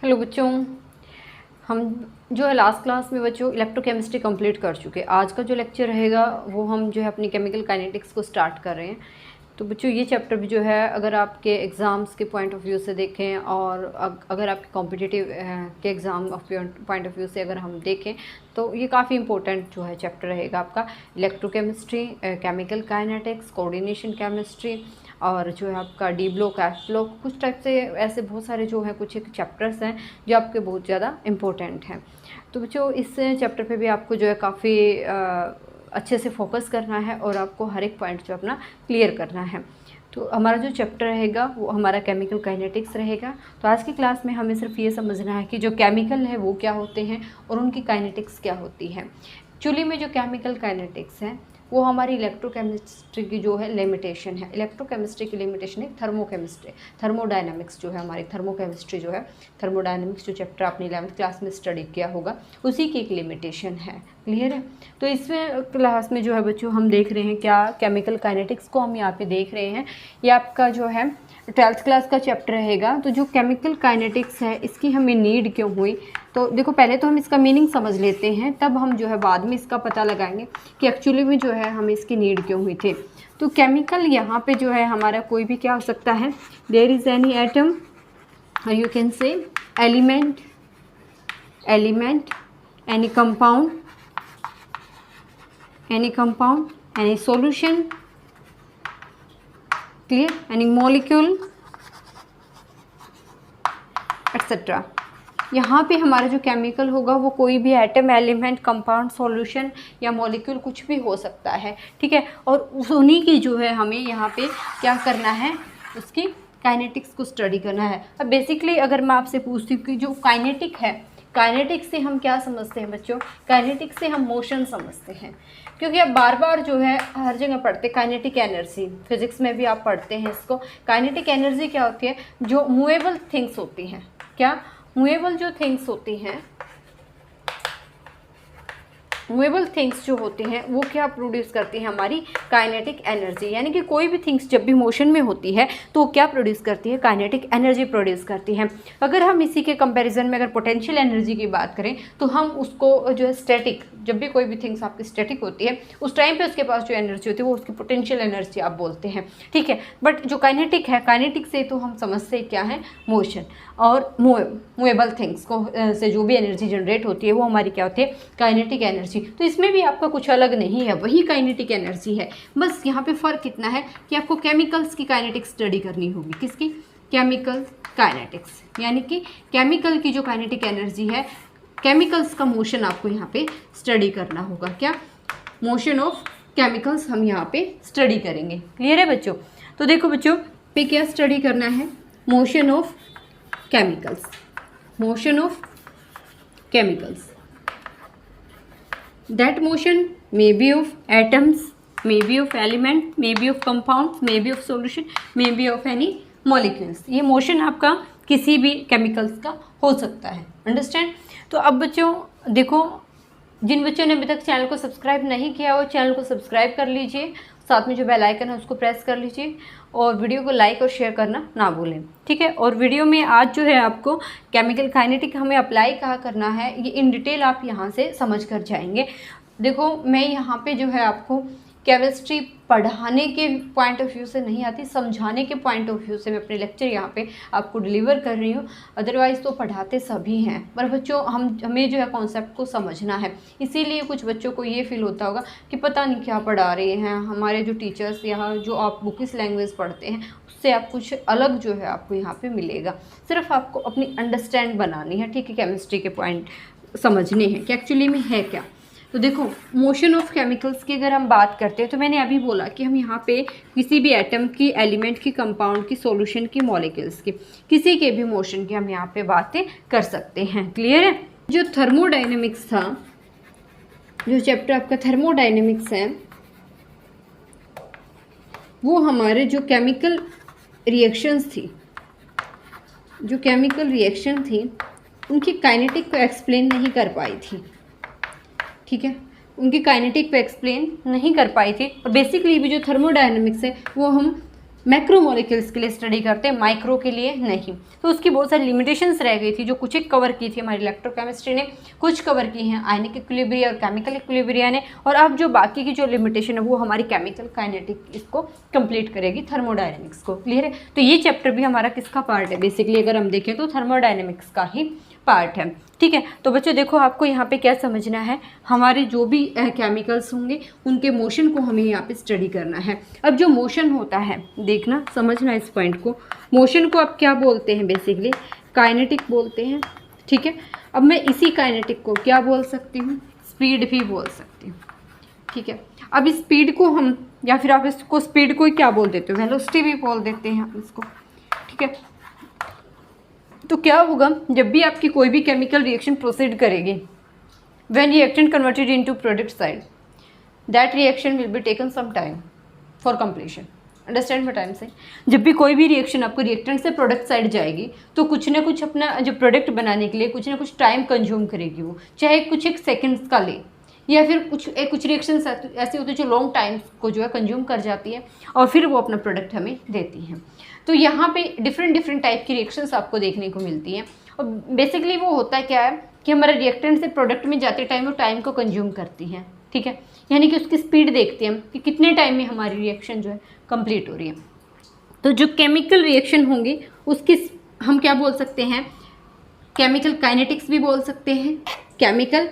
Hello बच्चों, हम जो है लास्ट क्लास में बच्चों इलेक्ट्रोकेमिस्ट्री कंप्लीट कर चुके हैं। आज का जो लेक्चर रहेगा वो हम जो है अपनी केमिकल काइनेटिक्स को स्टार्ट कर रहे हैं। तो बच्चों ये चैप्टर भी जो है अगर आपके एग्ज़ाम्स के पॉइंट ऑफ व्यू से देखें और अगर आपके कॉम्पिटिटिव के एग्ज़ाम पॉइंट ऑफ व्यू से अगर हम देखें तो ये काफ़ी इंपॉर्टेंट जो है चैप्टर रहेगा आपका। Electrochemistry, chemical kinetics, coordination chemistry और जो है आपका डी ब्लॉक, एफ ब्लॉक, कुछ टाइप से ऐसे बहुत सारे जो है कुछ एक चैप्टर्स हैं जो आपके बहुत ज़्यादा इम्पोर्टेंट हैं। तो बच्चों इस चैप्टर पे भी आपको जो है काफ़ी अच्छे से फोकस करना है और आपको हर एक पॉइंट जो अपना क्लियर करना है। तो हमारा जो चैप्टर रहेगा वो हमारा केमिकल काइनेटिक्स रहेगा। तो आज की क्लास में हमें सिर्फ ये समझना है कि जो केमिकल है वो क्या होते हैं और उनकी काइनेटिक्स क्या होती है। एक्चुअली में जो केमिकल काइनेटिक्स है वो हमारी इलेक्ट्रोकेमिस्ट्री की जो है लिमिटेशन है। इलेक्ट्रोकेमिस्ट्री की लिमिटेशन है थर्मोकेमिस्ट्री, थर्मोडायनामिक्स जो है हमारी थर्मोकेमिस्ट्री जो है, थर्मोडायनामिक्स जो चैप्टर आपने 11th क्लास में स्टडी किया होगा उसी की एक लिमिटेशन है। क्लियर है? तो इसमें क्लास में जो है बच्चों हम देख रहे हैं क्या केमिकल काइनेटिक्स को हम यहाँ पे देख रहे हैं। ये आपका जो है 12th क्लास का चैप्टर रहेगा। तो जो केमिकल काइनेटिक्स है इसकी हमें नीड क्यों हुई, तो देखो पहले तो हम इसका मीनिंग समझ लेते हैं, तब हम जो है बाद में इसका पता लगाएंगे कि एक्चुअली में जो है हमें इसकी नीड क्यों हुई थी। तो केमिकल यहाँ पे जो है हमारा कोई भी क्या हो सकता है, देयर इज़ एनी एटम और you can say element, any compound, any solution, clear, any molecule etcetera. यहाँ पे हमारा जो केमिकल होगा वो कोई भी एटम, एलिमेंट, कंपाउंड, सॉल्यूशन या मॉलिक्यूल कुछ भी हो सकता है, ठीक है। और उन्हीं की जो है हमें यहाँ पे क्या करना है, उसकी काइनेटिक्स को स्टडी करना है। अब बेसिकली अगर मैं आपसे पूछती हूँ कि जो काइनेटिक है, काइनेटिक्स से हम क्या समझते हैं बच्चों, काइनेटिक्स से हम मोशन समझते हैं, क्योंकि आप बार बार जो है हर जगह पढ़ते काइनेटिक एनर्जी, फिजिक्स में भी आप पढ़ते हैं इसको। काइनेटिक एनर्जी क्या होती है, जो मूवेबल थिंग्स होती हैं, क्या मूवेबल जो थिंग्स होती हैं, मूवेबल थिंग्स जो होती हैं वो क्या प्रोड्यूस करती हैं, हमारी काइनेटिक एनर्जी। यानी कि कोई भी थिंग्स जब भी मोशन में होती है तो वो क्या प्रोड्यूस करती है, काइनेटिक एनर्जी प्रोड्यूस करती है। अगर हम इसी के कंपैरिजन में अगर पोटेंशियल एनर्जी की बात करें तो हम उसको जो है स्टैटिक, जब भी कोई भी थिंग्स आपकी स्टैटिक होती है उस टाइम पे उसके पास जो एनर्जी होती है वो उसकी पोटेंशियल एनर्जी आप बोलते हैं, ठीक है। बट जो काइनेटिक है, काइनेटिक से तो हम समझते क्या है, मोशन। और मूवेबल थिंग्स को से जो भी एनर्जी जनरेट होती है वो हमारी क्या होती है, काइनेटिक एनर्जी। तो इसमें भी आपका कुछ अलग नहीं है, वही काइनेटिक एनर्जी है। बस यहाँ पे फ़र्क कितना है कि आपको केमिकल्स की काइनेटिक्स स्टडी करनी होगी। किसकी? केमिकल काइनेटिक्स, यानी कि केमिकल की जो काइनेटिक एनर्जी है, केमिकल्स का मोशन आपको यहाँ पे स्टडी करना होगा। क्या? मोशन ऑफ केमिकल्स हम यहाँ पे स्टडी करेंगे। क्लियर है बच्चों? तो देखो बच्चों पे क्या स्टडी करना है, motion of chemicals, motion of chemicals. That motion may be of atoms, may be of element, may be of compounds, may be of solution, may be of any molecules। ये मोशन आपका किसी भी chemicals का हो सकता है। Understand? तो अब बच्चों देखो, जिन बच्चों ने अभी तक चैनल को सब्सक्राइब नहीं किया वो चैनल को सब्सक्राइब कर लीजिए, साथ में जो बेल आइकन है उसको प्रेस कर लीजिए और वीडियो को लाइक और शेयर करना ना भूलें, ठीक है। और वीडियो में आज जो है आपको केमिकल काइनेटिक हमें अप्लाई कहाँ करना है ये इन डिटेल आप यहाँ से समझ कर जाएंगे। देखो मैं यहाँ पे जो है आपको केमिस्ट्री पढ़ाने के पॉइंट ऑफ व्यू से नहीं आती, समझाने के पॉइंट ऑफ व्यू से मैं अपने लेक्चर यहाँ पे आपको डिलीवर कर रही हूँ। अदरवाइज़ तो पढ़ाते सभी हैं, पर बच्चों हमें जो है कॉन्सेप्ट को समझना है। इसीलिए कुछ बच्चों को ये फील होता होगा कि पता नहीं क्या पढ़ा रहे हैं हमारे जो टीचर्स, यहाँ जो आप बुकिश लैंग्वेज पढ़ते हैं उससे आप कुछ अलग जो है आपको यहाँ पर मिलेगा। सिर्फ आपको अपनी अंडरस्टैंड बनानी है, ठीक है, केमिस्ट्री के पॉइंट समझने हैं कि एक्चुअली में है क्या। तो देखो मोशन ऑफ केमिकल्स की अगर हम बात करते हैं तो मैंने अभी बोला कि हम यहाँ पे किसी भी एटम की, एलिमेंट की, कंपाउंड की, सॉल्यूशन की, मॉलिक्यूल्स की, किसी के भी मोशन की हम यहाँ पे बातें कर सकते हैं। क्लियर है? जो थर्मोडायनेमिक्स था, जो चैप्टर आपका थर्मोडायनेमिक्स है, वो हमारे जो केमिकल रिएक्शंस थी, जो केमिकल रिएक्शन थी उनकी काइनेटिक को एक्सप्लेन नहीं कर पाई थी, ठीक है, उनकी काइनेटिक पे एक्सप्लेन नहीं कर पाई थी। और बेसिकली भी जो थर्मोडायनेमिक्स है वो हम मैक्रोमोलिक्यूल्स के लिए स्टडी करते हैं, माइक्रो के लिए नहीं। तो उसकी बहुत सारी लिमिटेशंस रह गई थी जो कुछ एक कवर की थी हमारी इलेक्ट्रोकेमिस्ट्री ने, कुछ कवर की हैं आयनिक इक्विलिब्रिया और केमिकल इक्विलिब्रिया ने, और अब जो बाकी की जो लिमिटेशन है वो हमारी केमिकल काइनेटिक इसको कंप्लीट करेगी, थर्मोडायनेमिक्स को। क्लियर है? तो ये चैप्टर भी हमारा किसका पार्ट है? बेसिकली अगर हम देखें तो थर्मोडायनेमिक्स का ही पार्ट है। ठीक है, तो बच्चों देखो आपको यहाँ पे क्या समझना है, हमारे जो भी केमिकल्स होंगे उनके मोशन को हमें यहाँ पे स्टडी करना है। अब जो मोशन होता है, देखना समझना इस पॉइंट को, मोशन को आप क्या बोलते हैं? बेसिकली काइनेटिक बोलते हैं। ठीक है, अब मैं इसी काइनेटिक को क्या बोल सकती हूँ? स्पीड भी बोल सकती हूँ। ठीक है, अब इस स्पीड को हम, या फिर आप इसको स्पीड को ही क्या बोल देते हो? वेलोसिटी भी बोल देते हैं आप इसको। ठीक है, तो क्या होगा जब भी आपकी कोई भी केमिकल रिएक्शन प्रोसीड करेगी, when reactant converted into product side, that reaction will be taken some time for completion. Understand my time से, जब भी कोई भी रिएक्शन आपको रिएक्टेंट से प्रोडक्ट साइड जाएगी तो कुछ ना कुछ अपना जो प्रोडक्ट बनाने के लिए कुछ ना कुछ टाइम कंज्यूम करेगी वो, चाहे कुछ एक सेकेंड्स का ले, या फिर कुछ रिएक्शन ऐसे होते हैं जो लॉन्ग टाइम को जो है कंज्यूम कर जाती है और फिर वो अपना प्रोडक्ट हमें देती हैं। तो यहाँ पे डिफरेंट टाइप की रिएक्शंस आपको देखने को मिलती हैं, और बेसिकली वो होता है क्या है कि हमारे रिएक्टेंट से प्रोडक्ट में जाते टाइम वो टाइम को कंज्यूम करती हैं। ठीक है, यानी कि उसकी स्पीड देखते हैं हम कि कितने टाइम में हमारी रिएक्शन जो है कंप्लीट हो रही है। तो जो केमिकल रिएक्शन होंगी उसकी हम क्या बोल सकते हैं? केमिकल काइनेटिक्स भी बोल सकते हैं, chemical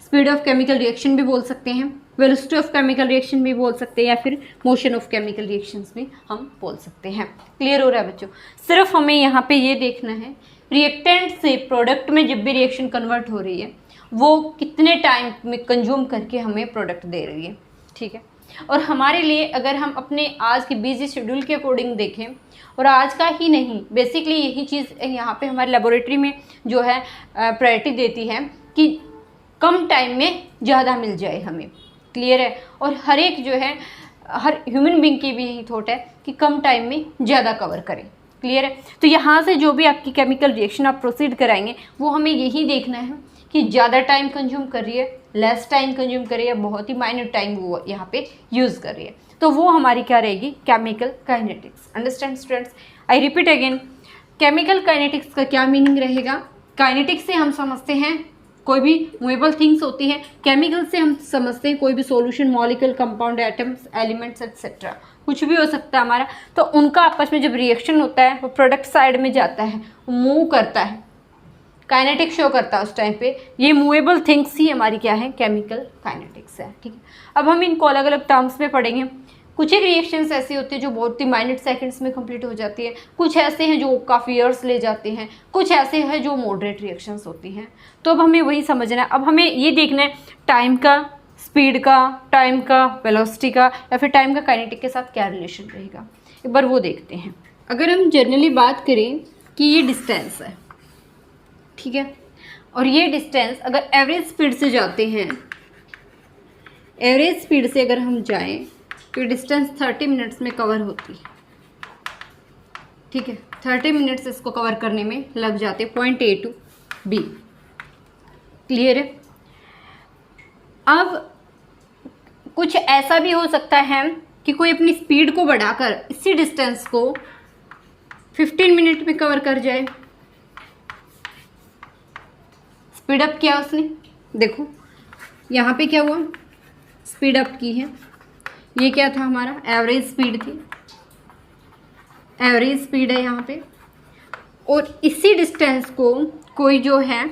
speed of chemical reaction भी बोल सकते हैं, वेलोसिटी ऑफ केमिकल रिएक्शन भी बोल सकते हैं, या फिर मोशन ऑफ केमिकल रिएक्शंस भी हम बोल सकते हैं। क्लियर हो रहा है बच्चों? सिर्फ हमें यहाँ पे ये देखना है रिएक्टेंट से प्रोडक्ट में जब भी रिएक्शन कन्वर्ट हो रही है वो कितने टाइम में कंज्यूम करके हमें प्रोडक्ट दे रही है। ठीक है, और हमारे लिए अगर हम अपने आज के बिजी शेड्यूल के अकॉर्डिंग देखें, और आज का ही नहीं, बेसिकली यही चीज़ यहाँ पे हमारे लेबोरेटरी में जो है प्रायोरिटी देती है कि कम टाइम में ज़्यादा मिल जाए हमें। क्लियर है? और हर एक जो है, हर ह्यूमन बीइंग की भी यही थॉट है कि कम टाइम में ज़्यादा कवर करें। क्लियर है? तो यहाँ से जो भी आपकी केमिकल रिएक्शन आप प्रोसीड कराएंगे वो हमें यही देखना है कि ज़्यादा टाइम कंज्यूम कर रही है, लेस टाइम कंज्यूम कर रही है, बहुत ही माइनर टाइम वो यहाँ पे यूज़ कर रही है। तो वो हमारी क्या रहेगी? Chemical kinetics. Understand students? I repeat again, chemical kinetics का क्या मीनिंग रहेगा? काइनेटिक्स से हम समझते हैं कोई भी मूवेबल थिंग्स होती हैं, केमिकल से हम समझते हैं कोई भी solution, molecule, compound, atoms, elements etcetera, कुछ भी हो सकता है हमारा। तो उनका आपस में जब रिएक्शन होता है वो प्रोडक्ट साइड में जाता है, मूव करता है, काइनेटिक शो करता है उस टाइम पे। ये मूवेबल थिंग्स ही हमारी क्या है? केमिकल काइनेटिक्स है। ठीक है, अब हम इनको अलग अलग टर्म्स में पढ़ेंगे। कुछ एक रिएक्शंस ऐसी होती है जो बहुत ही माइनट सेकंड्स में कंप्लीट हो जाती है, कुछ ऐसे हैं जो काफ़ी ईयर्स ले जाते हैं, कुछ ऐसे हैं जो मॉडरेट रिएक्शंस होती हैं। तो अब हमें वही समझना है, अब हमें ये देखना है टाइम का, स्पीड का, टाइम का, वेलोसिटी का, या फिर टाइम का काइनेटिक के साथ क्या रिलेशन रहेगा, एक बार वो देखते हैं। अगर हम जनरली बात करें कि ये डिस्टेंस है, ठीक है, और ये डिस्टेंस अगर एवरेज स्पीड से जाते हैं, एवरेज स्पीड से अगर हम जाएं तो डिस्टेंस 30 मिनट्स में कवर होती है। ठीक है, 30 मिनट्स इसको कवर करने में लग जाते, point A to B. Clear है? अब कुछ ऐसा भी हो सकता है कि कोई अपनी स्पीड को बढ़ाकर इसी डिस्टेंस को 15 मिनट में कवर कर जाए। स्पीड अप किया उसने, देखो यहाँ पे क्या हुआ, स्पीड अप की है। ये क्या था? हमारा एवरेज स्पीड थी, एवरेज स्पीड है यहाँ पे, और इसी डिस्टेंस को कोई जो है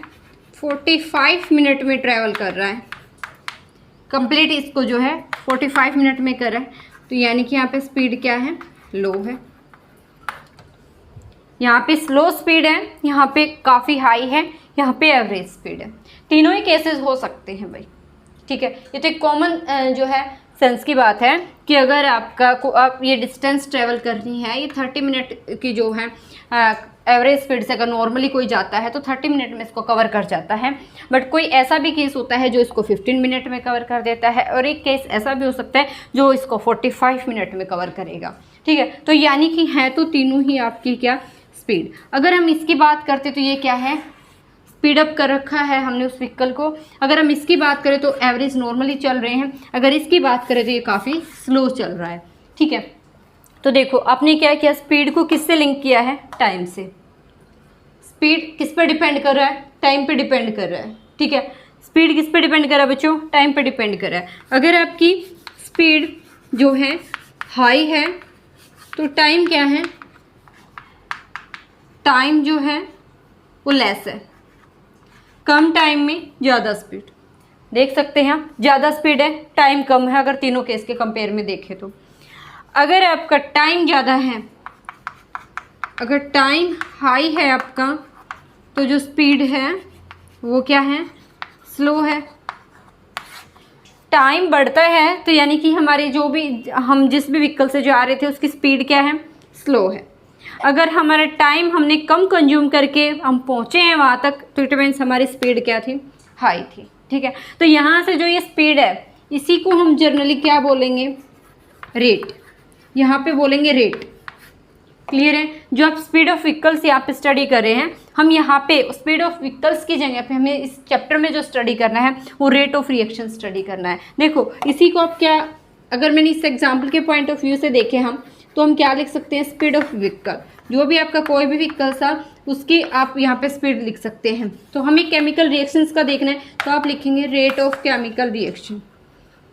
45 मिनट में ट्रैवल कर रहा है, कंप्लीट इसको जो है 45 मिनट में कर रहा है। तो यानी कि यहाँ पे स्पीड क्या है? लो है। यहाँ पे स्लो स्पीड है, यहाँ पे काफ़ी हाई है, यहाँ पे एवरेज स्पीड है। तीनों ही केसेस हो सकते हैं भाई। ठीक है, ये तो एक कॉमन जो है सेंस की बात है कि अगर आप ये डिस्टेंस ट्रेवल करनी है, ये 30 मिनट की जो है एवरेज स्पीड से अगर नॉर्मली कोई जाता है तो 30 मिनट में इसको कवर कर जाता है। बट कोई ऐसा भी केस होता है जो इसको 15 मिनट में कवर कर देता है, और एक केस ऐसा भी हो सकता है जो इसको 45 मिनट में कवर करेगा। ठीक है, तो यानी कि है तो तीनों ही आपकी क्या? स्पीड। अगर हम इसकी बात करते तो ये क्या है? स्पीड अप कर रखा है हमने उस व्हीकल को। अगर हम इसकी बात करें तो एवरेज नॉर्मली चल रहे हैं, अगर इसकी बात करें तो ये काफ़ी स्लो चल रहा है। ठीक है, तो देखो आपने क्या किया, स्पीड को किससे लिंक किया है, टाइम से। स्पीड किस पर डिपेंड कर रहा है, टाइम पे डिपेंड कर रहा है, ठीक है। स्पीड किस पे डिपेंड कर रहा है बच्चों, टाइम पे डिपेंड कर रहा है। अगर आपकी स्पीड जो है हाई है तो टाइम क्या है, टाइम जो है वो लेस है। कम टाइम में ज़्यादा स्पीड, देख सकते हैं आप, ज़्यादा स्पीड है, टाइम कम है, अगर तीनों केस के कंपेयर में देखें तो। अगर आपका टाइम ज़्यादा है, अगर टाइम हाई है आपका, तो जो स्पीड है वो क्या है, स्लो है। टाइम बढ़ता है तो यानी कि हमारे जो भी, हम जिस भी व्हीकल से जा रहे थे उसकी स्पीड क्या है, स्लो है। अगर हमारा टाइम हमने कम कंज्यूम करके हम पहुँचे हैं वहाँ तक, तो इट मीन्स हमारी स्पीड क्या थी, हाई थी, ठीक है। तो यहाँ से जो ये स्पीड है इसी को हम जनरली क्या बोलेंगे, रेट, यहाँ पे बोलेंगे रेट। क्लियर है। जो आप स्पीड ऑफ व्हीकल्स यहाँ पे स्टडी कर रहे हैं, हम यहाँ पे स्पीड ऑफ व्हीकल्स की जगह पे हमें इस चैप्टर में जो स्टडी करना है वो रेट ऑफ रिएक्शन स्टडी करना है। देखो इसी को आप क्या, अगर मैंने इस एग्जाम्पल के पॉइंट ऑफ व्यू से देखे हम, तो हम क्या लिख सकते हैं, स्पीड ऑफ व्हीकल। जो भी आपका कोई भी व्हीकल था उसकी आप यहाँ पे स्पीड लिख सकते हैं। तो हमें केमिकल रिएक्शंस का देखना है, तो आप लिखेंगे रेट ऑफ केमिकल रिएक्शन।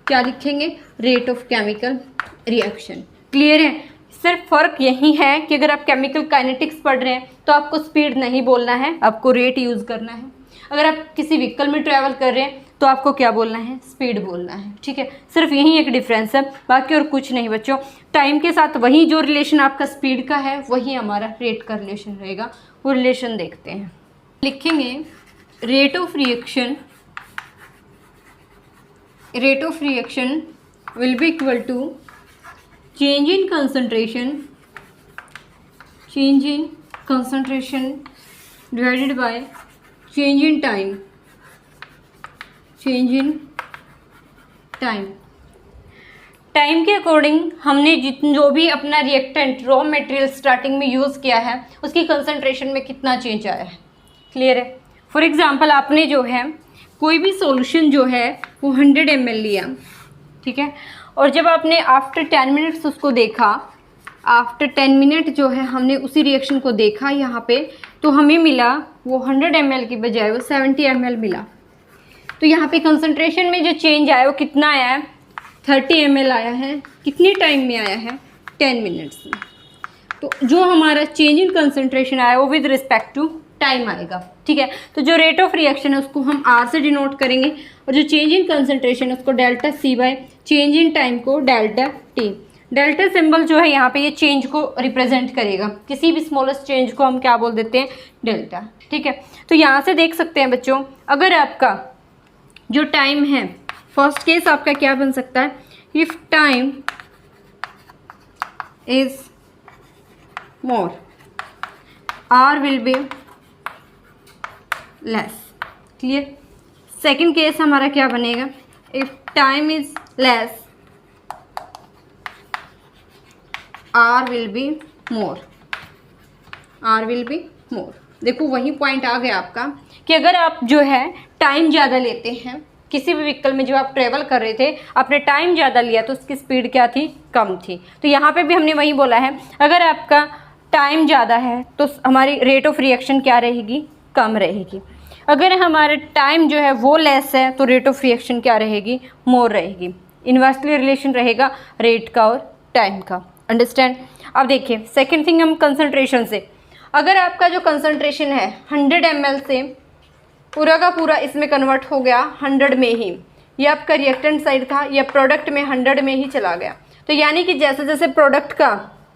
क्या लिखेंगे, rate of chemical reaction. Clear है। सिर्फ फ़र्क यही है कि अगर आप केमिकल काइनेटिक्स पढ़ रहे हैं तो आपको स्पीड नहीं बोलना है, आपको रेट यूज़ करना है। अगर आप किसी व्हीकल में ट्रैवल कर रहे हैं तो आपको क्या बोलना है, स्पीड बोलना है, ठीक है। सिर्फ यही एक डिफरेंस है, बाकी और कुछ नहीं बच्चों। टाइम के साथ वही जो रिलेशन आपका स्पीड का है वही हमारा रेट का रिलेशन रहेगा। वो रिलेशन देखते हैं। लिखेंगे rate of reaction, rate of reaction will be equal to change in concentration, change in concentration divided by change in time, change in time। Time के अकॉर्डिंग हमने जो भी अपना रिएक्टेंट रॉ मटेरियल स्टार्टिंग में use किया है उसकी concentration में कितना चेंज आया है। क्लियर है। फॉर एग्जांपल आपने जो है कोई भी सॉल्यूशन जो है वो 100 ml लिया, ठीक है, और जब आपने आफ्टर 10 मिनट्स उसको देखा, आफ्टर 10 मिनट जो है हमने उसी रिएक्शन को देखा यहाँ पे, तो हमें मिला वो 100 ml की बजाय वो 70 ml मिला। तो यहाँ पे कंसंट्रेशन में जो चेंज आया वो कितना आया है, 30 ml आया है। कितने टाइम में आया है, 10 मिनट्स में। तो जो हमारा चेंज इन कंसंट्रेशन आया वो विद रिस्पेक्ट टू टाइम आएगा, ठीक है। तो जो रेट ऑफ रिएक्शन है उसको हम आर से डिनोट करेंगे, और जो चेंज इन कंसंट्रेशन है उसको delta C by change in time को डेल्टा टी। डेल्टा सिंबल जो है यहाँ पे ये चेंज को रिप्रेजेंट करेगा, किसी भी स्मॉलेस्ट चेंज को हम क्या बोल देते हैं, डेल्टा, ठीक है। तो यहाँ से देख सकते हैं बच्चों, अगर आपका जो टाइम है, फर्स्ट केस आपका क्या बन सकता है, if time is more R will be less. Clear. Second case हमारा क्या बनेगा, if time is less R will be more, R will be more. देखो वही पॉइंट आ गया आपका कि अगर आप जो है टाइम ज़्यादा लेते हैं, किसी भी व्हीकल में जो आप ट्रेवल कर रहे थे आपने टाइम ज़्यादा लिया तो उसकी स्पीड क्या थी, कम थी। तो यहाँ पे भी हमने वही बोला है, अगर आपका टाइम ज़्यादा है तो हमारी रेट ऑफ रिएक्शन क्या रहेगी, कम रहेगी। अगर हमारा टाइम जो है वो लेस है तो रेट ऑफ रिएक्शन क्या रहेगी, मोर रहेगी। इन्वर्सली रिलेशन रहेगा रेट का और टाइम का। अंडरस्टैंड। अब देखिए सेकेंड थिंग, हम कंसंट्रेशन से, अगर आपका जो कंसंट्रेशन है 100 ml से पूरा का पूरा इसमें कन्वर्ट हो गया 100 में ही, ये आपका रिएक्टेंट साइड था, या प्रोडक्ट में 100 में ही चला गया, तो यानी कि जैसे जैसे प्रोडक्ट का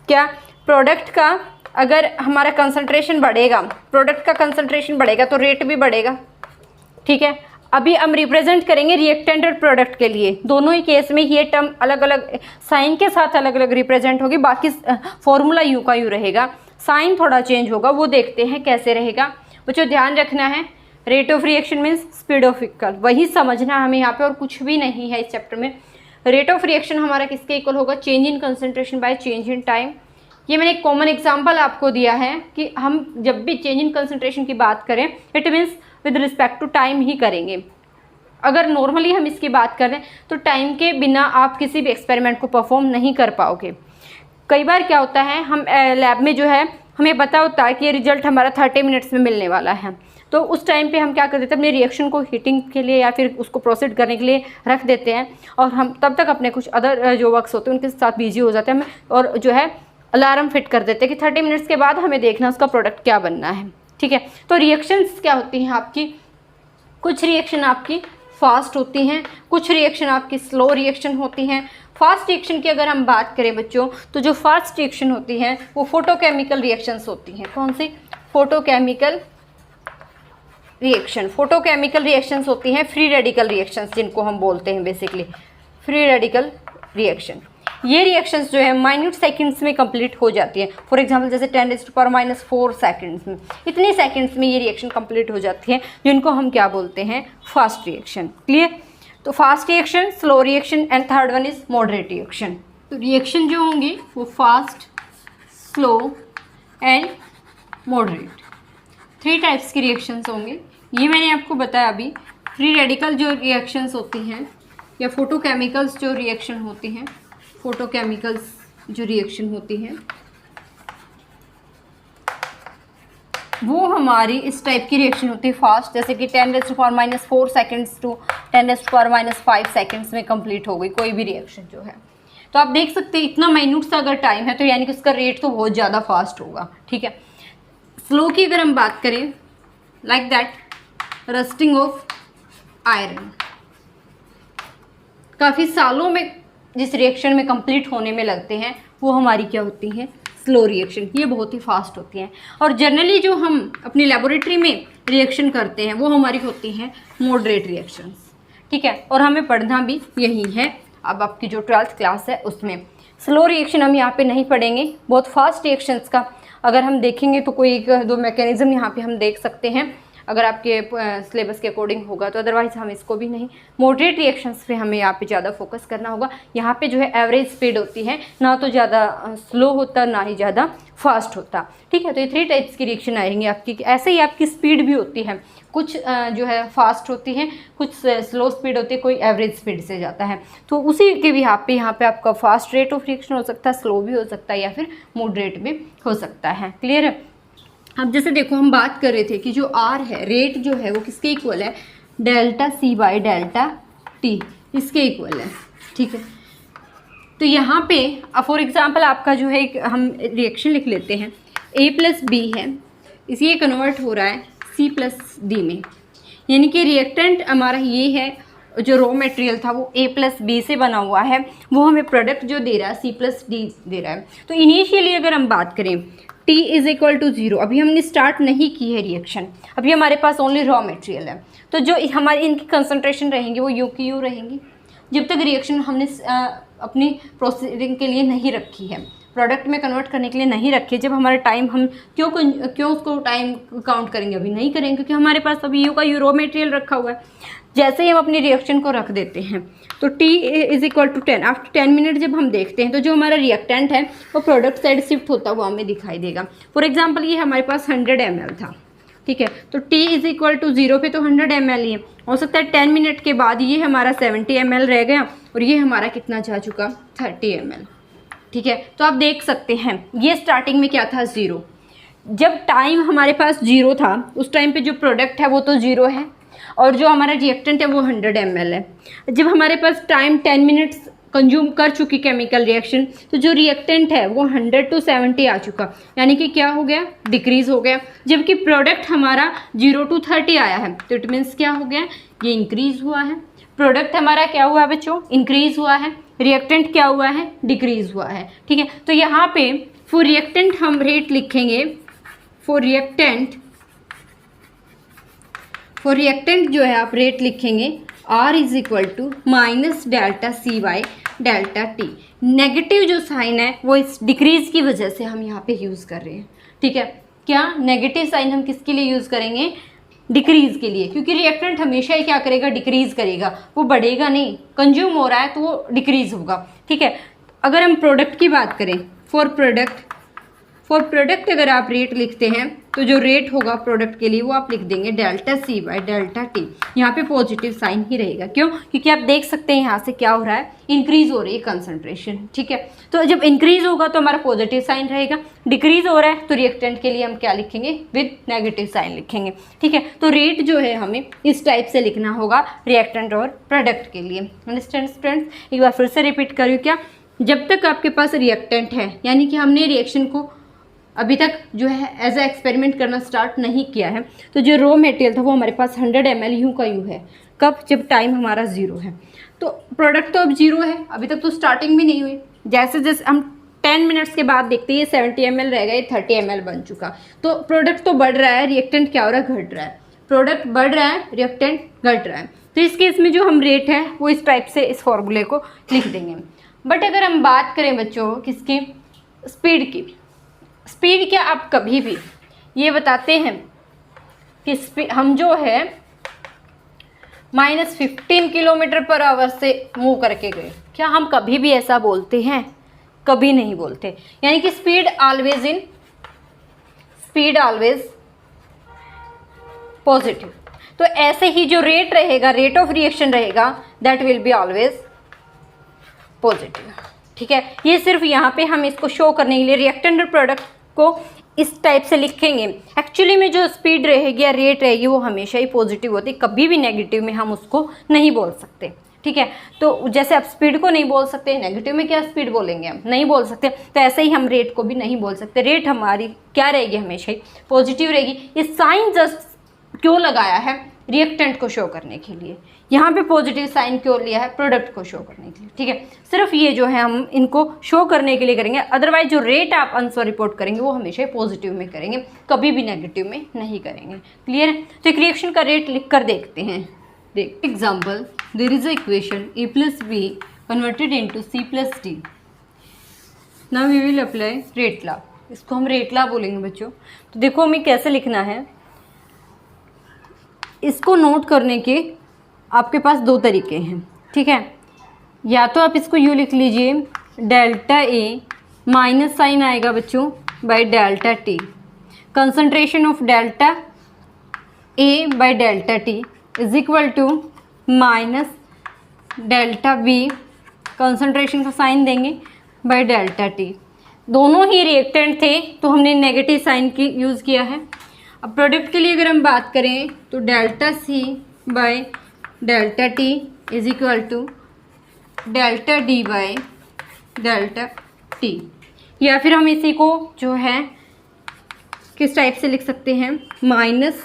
क्या, प्रोडक्ट का अगर हमारा कंसंट्रेशन बढ़ेगा, प्रोडक्ट का कंसंट्रेशन बढ़ेगा तो रेट भी बढ़ेगा, ठीक है। अभी हम रिप्रेजेंट करेंगे रिएक्टेंट और प्रोडक्ट के लिए, दोनों ही केस में ये टर्म अलग अलग साइन के साथ अलग अलग रिप्रेजेंट होगी, बाकी फॉर्मूला यू का यू रहेगा, साइन थोड़ा चेंज होगा, वो देखते हैं कैसे रहेगा। बच्चों ध्यान रखना है, rate of reaction means speed of vehicle, वही समझना है हमें यहाँ पे, और कुछ भी नहीं है इस चैप्टर में। रेट ऑफ रिएक्शन हमारा किसके इक्वल होगा, change in concentration bye change in time. ये मैंने एक कॉमन एग्जांपल आपको दिया है कि हम जब भी चेंज इन कंसंट्रेशन की बात करें it means with respect to time ही करेंगे। अगर नॉर्मली हम इसकी बात करें तो टाइम के बिना आप किसी भी एक्सपेरिमेंट को परफॉर्म नहीं कर पाओगे। कई बार क्या होता है, हम लैब में जो है हमें पता होता है कि ये रिजल्ट हमारा 30 मिनट्स में मिलने वाला है, तो उस टाइम पे हम क्या कर देते हैं, अपने रिएक्शन को हीटिंग के लिए या फिर उसको प्रोसेड करने के लिए रख देते हैं, और हम तब तक अपने कुछ अदर जो वर्क्स होते हैं उनके साथ बिजी हो जाते हैं, और जो है अलार्म फिट कर देते हैं कि 30 मिनट्स के बाद हमें देखना उसका प्रोडक्ट क्या बनना है। ठीक है, तो रिएक्शंस क्या होती हैं आपकी, कुछ रिएक्शन आपकी फास्ट होती हैं, कुछ रिएक्शन आपकी स्लो रिएक्शन होती हैं। फास्ट रिएक्शन की अगर हम बात करें बच्चों, तो जो फास्ट रिएक्शन होती हैं वो फोटोकेमिकल रिएक्शंस होती हैं। कौन सी? Photochemical reaction. फोटोकेमिकल रिएक्शंस होती हैं फ्री रेडिकल रिएक्शंस, जिनको हम बोलते हैं बेसिकली फ्री रेडिकल रिएक्शन। ये रिएक्शंस जो है माइन्यूट सेकंड्स में कंप्लीट हो जाती है। फॉर एग्जांपल जैसे 10⁻⁴ सेकंड्स में, इतने सेकंड्स में ये रिएक्शन कंप्लीट हो जाती है, जिनको हम क्या बोलते हैं, फास्ट रिएक्शन। क्लियर? तो fast reaction, slow reaction and third one is moderate reaction. तो रिएक्शन जो होंगे वो fast, slow and moderate, 3 types की रिएक्शंस होंगे। ये मैंने आपको बताया अभी। फ्री रेडिकल जो रिएक्शंस होती हैं या फोटोकेमिकल्स जो रिएक्शन होती हैं, फोटोकेमिकल्स जो रिएक्शन होती हैं वो हमारी इस टाइप की रिएक्शन होती है फास्ट, जैसे कि 10⁻⁴ सेकंड्स टू 10⁻⁵ सेकंड्स में कंप्लीट हो गई कोई भी रिएक्शन जो है। तो आप देख सकते हैं इतना माइन्यूट सा अगर टाइम है तो यानी कि उसका रेट तो बहुत ज़्यादा फास्ट होगा। ठीक है, स्लो की अगर हम बात करें, like that rusting of iron, काफ़ी सालों में जिस रिएक्शन में कंप्लीट होने में लगते हैं वो हमारी क्या होती हैं, स्लो रिएक्शन। ये बहुत ही फास्ट होती हैं। और जनरली जो हम अपनी लेबोरेटरी में रिएक्शन करते हैं वो हमारी होती हैं मॉडरेट रिएक्शंस। ठीक है, और हमें पढ़ना भी यही है अब आपकी जो 12th क्लास है उसमें। स्लो रिएक्शन हम यहाँ पे नहीं पढ़ेंगे। बहुत फास्ट रिएक्शंस का अगर हम देखेंगे तो कोई 1-2 मैकेनिज्म यहाँ पे हम देख सकते हैं अगर आपके सिलेबस के अकॉर्डिंग होगा, तो अदरवाइज हम इसको भी नहीं। मॉडरेट रिएक्शंस पे हमें यहाँ पे ज़्यादा फोकस करना होगा। यहाँ पे जो है एवरेज स्पीड होती है, ना तो ज़्यादा स्लो होता ना ही ज़्यादा फास्ट होता। ठीक है, तो ये 3 टाइप्स की रिएक्शन आएंगी आपकी। ऐसे ही आपकी स्पीड भी होती है, कुछ जो है फास्ट होती है, कुछ स्लो स्पीड होती है, कोई एवरेज स्पीड से जाता है। तो उसी के भी यहाँ पे आपका फास्ट रेट ऑफ रिएक्शन हो सकता है, स्लो भी हो सकता है, या फिर मॉडरेट भी हो सकता है। क्लियर है? अब जैसे देखो हम बात कर रहे थे कि जो आर है, रेट जो है वो किसके इक्वल है, ΔC/ΔT, इसके इक्वल है। ठीक है, तो यहाँ पे फॉर एग्जांपल आपका जो है एक हम रिएक्शन लिख लेते हैं, A+B है, इसी कन्वर्ट हो रहा है C+D में, यानी कि रिएक्टेंट हमारा ये है, जो रॉ मटेरियल था वो A+B से बना हुआ है, वो हमें प्रोडक्ट जो दे रहा है C+D दे रहा है। तो इनिशियली अगर हम बात करें T = 0, अभी हमने स्टार्ट नहीं की है रिएक्शन, अभी हमारे पास ओनली रॉ मटेरियल है, तो जो हमारी इनकी कंसंट्रेशन रहेंगी वो U की U रहेंगी जब तक रिएक्शन हमने अपनी प्रोसीडिंग के लिए नहीं रखी है, प्रोडक्ट में कन्वर्ट करने के लिए नहीं रखी है। जब हमारा टाइम, हम क्यों उसको टाइम काउंट करेंगे, अभी नहीं करेंगे, क्योंकि हमारे पास अभी U का U रॉ मटेरियल रखा हुआ है। जैसे ही हम अपनी रिएक्शन को रख देते हैं तो T = 10, आफ्टर 10 मिनट जब हम देखते हैं तो जो हमारा रिएक्टेंट है वो प्रोडक्ट साइड शिफ्ट होता हुआ हमें दिखाई देगा। फॉर एग्जांपल ये हमारे पास 100 ml था। ठीक है, तो T = 0 पे तो 100 ml ही है, हो सकता है 10 मिनट के बाद ये हमारा 70 ml रह गया और ये हमारा कितना जा चुका, 30 ml। ठीक है, तो आप देख सकते हैं ये स्टार्टिंग में क्या था, 0। जब टाइम हमारे पास 0 था उस टाइम पे जो प्रोडक्ट है वो तो 0 है और जो हमारा रिएक्टेंट है वो 100 ml है। जब हमारे पास टाइम 10 मिनट्स कंज्यूम कर चुकी केमिकल रिएक्शन, तो जो रिएक्टेंट है वो 100 to 70 आ चुका, यानी कि क्या हो गया, डिक्रीज हो गया। जबकि प्रोडक्ट हमारा 0 to 30 आया है, तो इट मीन्स क्या हो गया, ये इंक्रीज हुआ है। प्रोडक्ट हमारा क्या हुआ बच्चों, इंक्रीज हुआ है, रिएक्टेंट क्या हुआ है, डिक्रीज हुआ है। ठीक है, तो यहाँ पे फॉर रिएक्टेंट हम रेट लिखेंगे, फॉर रिएक्टेंट जो है आप रेट लिखेंगे R = -ΔC/ΔT। नेगेटिव जो साइन है वो इस डिक्रीज की वजह से हम यहाँ पे यूज़ कर रहे हैं। ठीक है, क्या नेगेटिव साइन हम किसके लिए यूज़ करेंगे, डिक्रीज के लिए, क्योंकि रिएक्टेंट हमेशा ही क्या करेगा, डिक्रीज करेगा, वो बढ़ेगा नहीं। कंज्यूम हो रहा है तो वो डिक्रीज होगा। ठीक है, अगर हम प्रोडक्ट की बात करें, फॉर फॉर प्रोडक्ट अगर आप रेट लिखते हैं तो जो रेट होगा प्रोडक्ट के लिए वो आप लिख देंगे delta C by delta T. यहाँ पे पॉजिटिव साइन ही रहेगा, क्यों? क्योंकि आप देख सकते हैं यहाँ से क्या हो रहा है, इंक्रीज हो रही है कंसंट्रेशन, ठीक है। तो जब इंक्रीज होगा तो हमारा पॉजिटिव साइन रहेगा, डिक्रीज हो रहा है तो रिएक्टेंट के लिए हम क्या लिखेंगे, विद नेगेटिव साइन लिखेंगे, ठीक है। तो रेट जो है हमें इस टाइप से लिखना होगा रिएक्टेंट और प्रोडक्ट के लिए। Understand friends? एक बार फिर से रिपीट करूँ क्या, जब तक आपके पास रिएक्टेंट है, यानी कि हमने रिएक्शन को अभी तक जो है एज अ एक्सपेरिमेंट करना स्टार्ट नहीं किया है, तो जो रॉ मटेरियल था वो हमारे पास 100 ml यूँ का यूँ है। कब? जब टाइम हमारा 0 है। तो प्रोडक्ट तो अब 0 है, अभी तक तो स्टार्टिंग भी नहीं हुई। जैसे जैसे हम 10 मिनट्स के बाद देखते हैं ये 70 ml रहेगा, ये 30 ml बन चुका। तो प्रोडक्ट तो बढ़ रहा है, रिएक्टेंट क्या हो रहा है, घट रहा है। प्रोडक्ट बढ़ रहा है, रिएक्टेंट घट रहा है। तो इस केस में जो हम रेट है वो इस टाइप से इस फॉर्मूले को लिख देंगे। बट अगर हम बात करें बच्चों किसकी, स्पीड की, स्पीड क्या आप कभी भी ये बताते हैं कि स्पीड हम जो है -15 km/h से मूव करके गए, क्या हम कभी भी ऐसा बोलते हैं? कभी नहीं बोलते। यानी कि स्पीड ऑलवेज पॉजिटिव। तो ऐसे ही जो रेट रहेगा, रेट ऑफ रिएक्शन रहेगा, that will be always positive, ठीक है। ये सिर्फ यहाँ पे हम इसको शो करने के लिए रिएक्टेंट और प्रोडक्ट को इस टाइप से लिखेंगे। एक्चुअली में जो स्पीड रहेगी या रेट रहेगी वो हमेशा ही पॉजिटिव होती है, कभी भी नेगेटिव में हम उसको नहीं बोल सकते, ठीक है। तो जैसे आप स्पीड को नहीं बोल सकते, नेगेटिव में क्या स्पीड बोलेंगे, हम नहीं बोल सकते, तो ऐसे ही हम रेट को भी नहीं बोल सकते। रेट हमारी क्या रहेगी, हमेशा ही पॉजिटिव रहेगी। ये साइन जस्ट क्यों लगाया है, रिएक्टेंट को शो करने के लिए। यहाँ पे पॉजिटिव साइन क्यों लिया है, प्रोडक्ट को शो करने के लिए, ठीक है। सिर्फ ये जो है हम इनको शो करने के लिए करेंगे, अदरवाइज जो रेट आप आंसर रिपोर्ट करेंगे वो हमेशा पॉजिटिव में करेंगे, कभी भी नेगेटिव में नहीं करेंगे। क्लियर है? तो एक रिएक्शन का रेट लिख कर देखते हैं। देख example, there is a equation a + b converted into c + d। Now we will apply rate law. इसको हम रेट लॉ बोलेंगे बच्चों। तो देखो हमें कैसे लिखना है, इसको नोट करने के आपके पास 2 तरीके हैं, ठीक है। या तो आप इसको यूँ लिख लीजिए, डेल्टा ए माइनस साइन आएगा बच्चों by delta T, concentration of delta A by delta T is equal to minus delta B, concentration का साइन देंगे बाय डेल्टा टी। दोनों ही रिएक्टेंट थे तो हमने नेगेटिव साइन की यूज़ किया है। अब प्रोडक्ट के लिए अगर हम बात करें तो delta C by delta T is equal to delta D by delta T. या फिर हम इसी को जो है किस टाइप से लिख सकते हैं, minus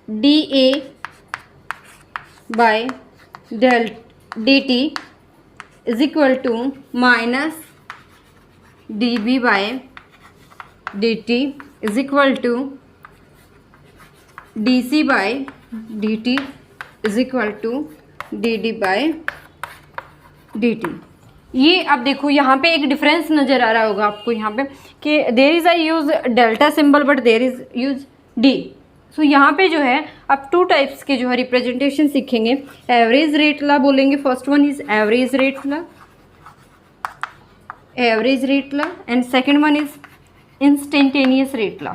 D A by D T is equal to minus D B by D T is equal to D C by D T is equal to D D by D T. ये अब देखो यहाँ पे एक difference नज़र आ रहा होगा आपको यहाँ पे कि there is I use delta symbol but there is use D. So यहाँ पे जो है आप 2 टाइप्स के जो है रिप्रेजेंटेशन सीखेंगे। एवरेज रेट लॉ बोलेंगे, first one is average rate law, and second one is instantaneous rate law,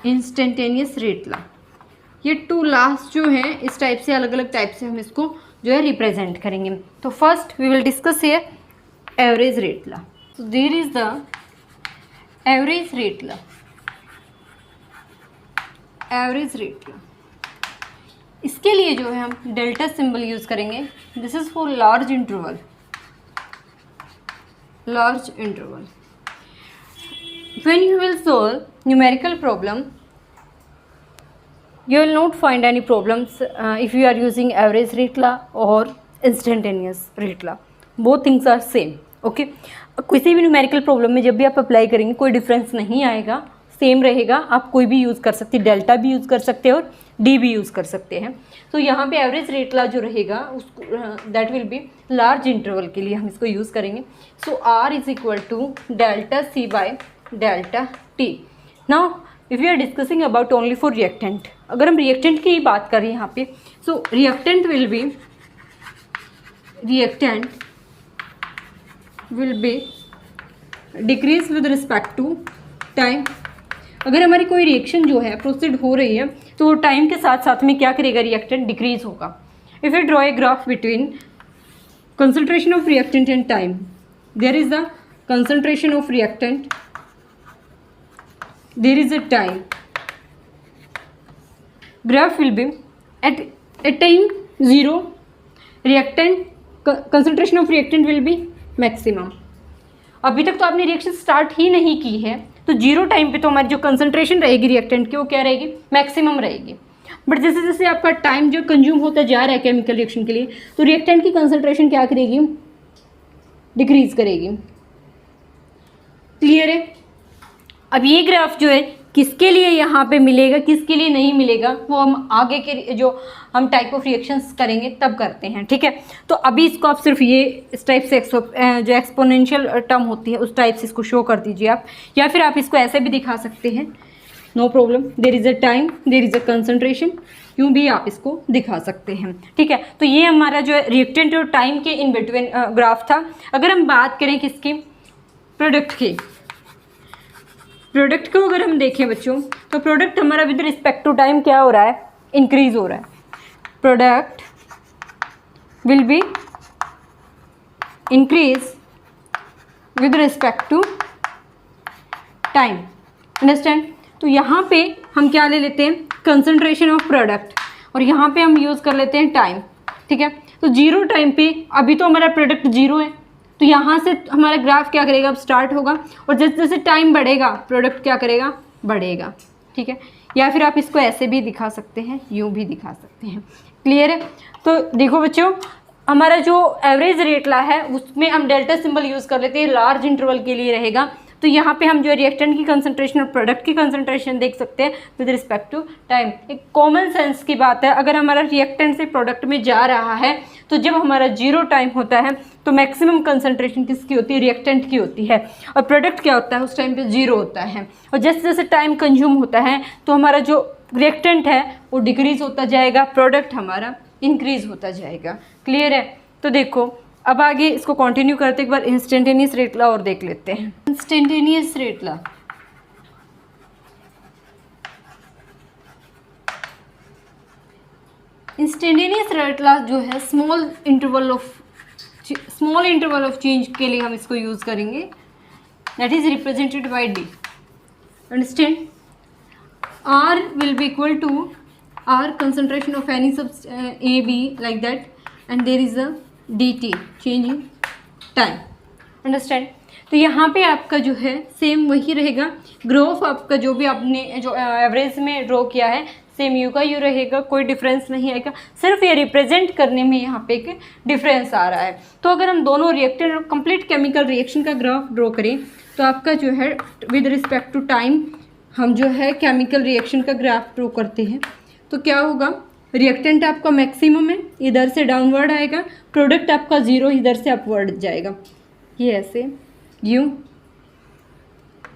instantaneous rate law. ये 2 लॉस जो हैं इस टाइप से अलग अलग टाइप से हम इसको जो है रिप्रेजेंट करेंगे। तो first we will discuss here average rate law. So there is the average rate law. Average rate law. इसके लिए जो है हम डेल्टा सिंबल यूज करेंगे। This is for large interval. When you will solve numerical problem, you will not find any problems if you are using average rate law or instantaneous rate law. Both things are same. Okay किसी भी numerical problem में जब भी आप apply करेंगे कोई difference नहीं आएगा, सेम रहेगा। आप कोई भी यूज़ कर सकते हैं, डेल्टा भी यूज़ कर सकते हैं और डी भी यूज़ कर सकते हैं। तो यहाँ पे एवरेज रेट लॉ जो रहेगा उसको that will be large interval के लिए हम इसको यूज़ करेंगे। So R is equal to delta C by delta T. Now if you are discussing about only for reactant, अगर हम रिएक्टेंट की ही बात करें यहाँ पे, so reactant will be reactant will be decrease with respect to time। अगर हमारी कोई रिएक्शन जो है प्रोसीड हो रही है तो टाइम के साथ साथ में क्या करेगा, रिएक्टेंट डिक्रीज होगा। If you draw a graph between concentration of reactant and time, there is the concentration of reactant, there is a time, graph will be at time 0, reactant concentration of reactant will be maximum। अभी तक तो आपने reaction start ही नहीं की है तो zero time पे तो हमारी जो कंसंट्रेशन रहेगी रिएक्टेंट की वो क्या रहेगी, मैक्सिमम रहेगी। बट जैसे जैसे आपका टाइम जो कंज्यूम होता जा रहा है केमिकल रिएक्शन के लिए तो रिएक्टेंट की कंसंट्रेशन क्या करेगी, डिक्रीज करेगी। क्लियर है। अब ये ग्राफ जो है किसके लिए यहाँ पे मिलेगा, किसके लिए नहीं मिलेगा, वो हम आगे के जो हम टाइप ऑफ रिएक्शंस करेंगे तब करते हैं, ठीक है। तो अभी इसको आप सिर्फ ये इस टाइप से जो एक्सपोनेंशियल टर्म होती है उस टाइप से इसको शो कर दीजिए आप, या फिर आप इसको ऐसे भी दिखा सकते हैं, no problem. There is a time, there is a concentration, यूँ भी आप इसको दिखा सकते हैं, ठीक है। तो ये हमारा जो है रिएक्टेंट और टाइम के इन बिटवीन ग्राफ था। अगर हम बात करें किसकी, प्रोडक्ट की, प्रोडक्ट को अगर हम देखें बच्चों तो प्रोडक्ट हमारा विद रिस्पेक्ट टू टाइम क्या हो रहा है, इंक्रीज हो रहा है। Product will be increase with respect to time, understand. तो यहाँ पे हम क्या ले लेते हैं, कंसंट्रेशन ऑफ प्रोडक्ट, और यहाँ पे हम यूज़ कर लेते हैं टाइम, ठीक है। तो जीरो टाइम पे अभी तो हमारा प्रोडक्ट जीरो है तो यहाँ से हमारा ग्राफ क्या करेगा, अब स्टार्ट होगा, और जैसे जैसे टाइम बढ़ेगा प्रोडक्ट क्या करेगा, बढ़ेगा, ठीक है। या फिर आप इसको ऐसे भी दिखा सकते हैं, यूँ भी दिखा सकते हैं। क्लियर है। तो देखो बच्चों हमारा जो एवरेज रेट ला है उसमें हम डेल्टा सिंबल यूज़ कर लेते हैं, लार्ज इंटरवल के लिए रहेगा। तो यहाँ पे हम जो रिएक्टेंट की कंसंट्रेशन और प्रोडक्ट की कंसंट्रेशन देख सकते हैं विद रिस्पेक्ट टू टाइम। एक कॉमन सेंस की बात है, अगर हमारा रिएक्टेंट से प्रोडक्ट में जा रहा है तो जब हमारा जीरो टाइम होता है तो मैक्सिमम कंसंट्रेशन किसकी होती है, रिएक्टेंट की होती है, और प्रोडक्ट क्या होता है उस टाइम पे जीरो होता है। और जैसे जैसे टाइम कंज्यूम होता है तो हमारा जो रिएक्टेंट है वो डिक्रीज होता जाएगा, प्रोडक्ट हमारा इंक्रीज होता जाएगा। क्लियर है। तो देखो अब आगे इसको कंटिन्यू करते, एक बार इंस्टेंटेनियस रेट लॉ और देख लेते हैं। Instantaneous rate law, instantaneous rate law जो है स्मॉल इंटरवल ऑफ चेंज के लिए हम इसको यूज करेंगे, that is represented by D. Understand. R will be equal to R concentration of any A B like that, and there is a dt change in time. Understand. तो यहाँ पे आपका जो है सेम वही रहेगा, ग्राफ आपका जो भी आपने जो एवरेज में ड्रॉ किया है सेम यू का यू रहेगा, कोई डिफरेंस नहीं आएगा, सिर्फ ये रिप्रेजेंट करने में यहाँ पे एक डिफरेंस आ रहा है। तो अगर हम दोनों रिएक्टेंट और कंप्लीट केमिकल रिएक्शन का ग्राफ ड्रॉ करें तो आपका जो है विद रिस्पेक्ट टू टाइम हम जो है केमिकल रिएक्शन का ग्राफ ड्रॉ करते हैं तो क्या होगा, रिएक्टेंट आपका मैक्सिमम है, इधर से डाउनवर्ड आएगा, प्रोडक्ट आपका ज़ीरो, इधर से अपवर्ड जाएगा, ये ऐसे यूँ,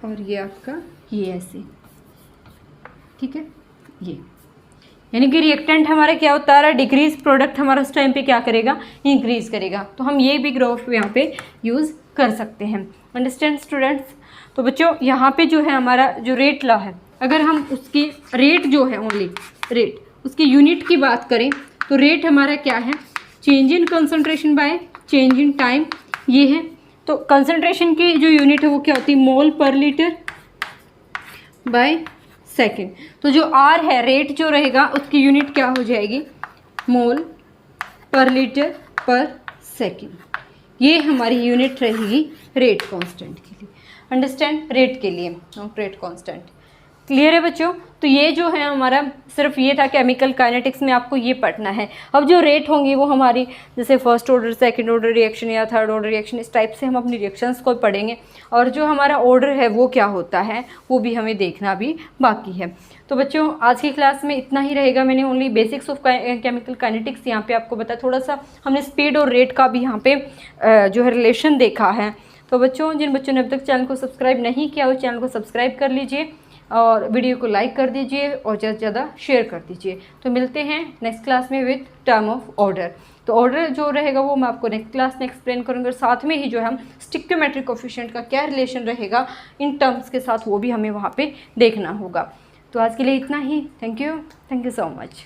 और ये आपका ये ऐसे, ठीक है। ये यानी कि रिएक्टेंट हमारा क्या होता है, डिक्रीज, प्रोडक्ट हमारा उस टाइम पे क्या करेगा, इंक्रीज करेगा। तो हम ये भी ग्राफ यहाँ पे यूज़ कर सकते हैं। Understand students. तो बच्चों यहाँ पे जो है हमारा जो रेट लॉ है, अगर हम उसकी रेट जो है ओनली रेट उसकी यूनिट की बात करें तो रेट हमारा क्या है, change in concentration bye change in time, ये है। तो कंसंट्रेशन की जो यूनिट है वो क्या होती है, मोल पर लीटर बाय सेकेंड। तो जो आर है रेट जो रहेगा उसकी यूनिट क्या हो जाएगी, मोल पर लीटर पर सेकेंड, ये हमारी यूनिट रहेगी रेट कांस्टेंट के लिए। अंडरस्टैंड। रेट के लिए, नॉट रेट कांस्टेंट। क्लियर है बच्चों। तो ये जो है हमारा सिर्फ ये था केमिकल काइनेटिक्स में आपको ये पढ़ना है। अब जो रेट होंगी वो हमारी जैसे first order, second order reaction या थर्ड ऑर्डर रिएक्शन, इस टाइप से हम अपनी रिएक्शंस को पढ़ेंगे, और जो हमारा ऑर्डर है वो क्या होता है वो भी हमें देखना भी बाकी है। तो बच्चों आज की क्लास में इतना ही रहेगा। मैंने only basics of chemical kinetics यहाँ पे आपको बताया, थोड़ा सा हमने स्पीड और रेट का भी यहाँ पे जो है रिलेशन देखा है। तो बच्चों जिन बच्चों ने अब तक चैनल को सब्सक्राइब नहीं किया वो चैनल को सब्सक्राइब कर लीजिए, और वीडियो को लाइक कर दीजिए और ज़्यादा से ज़्यादा शेयर कर दीजिए। तो मिलते हैं नेक्स्ट क्लास में विथ टर्म ऑफ ऑर्डर। तो ऑर्डर जो रहेगा वो मैं आपको नेक्स्ट क्लास में एक्सप्लेन करूँगी, और साथ में ही जो है हम स्टिक्योमेट्रिक कोफिशिएंट का क्या रिलेशन रहेगा इन टर्म्स के साथ वो भी हमें वहाँ पे देखना होगा। तो आज के लिए इतना ही। Thank you so much.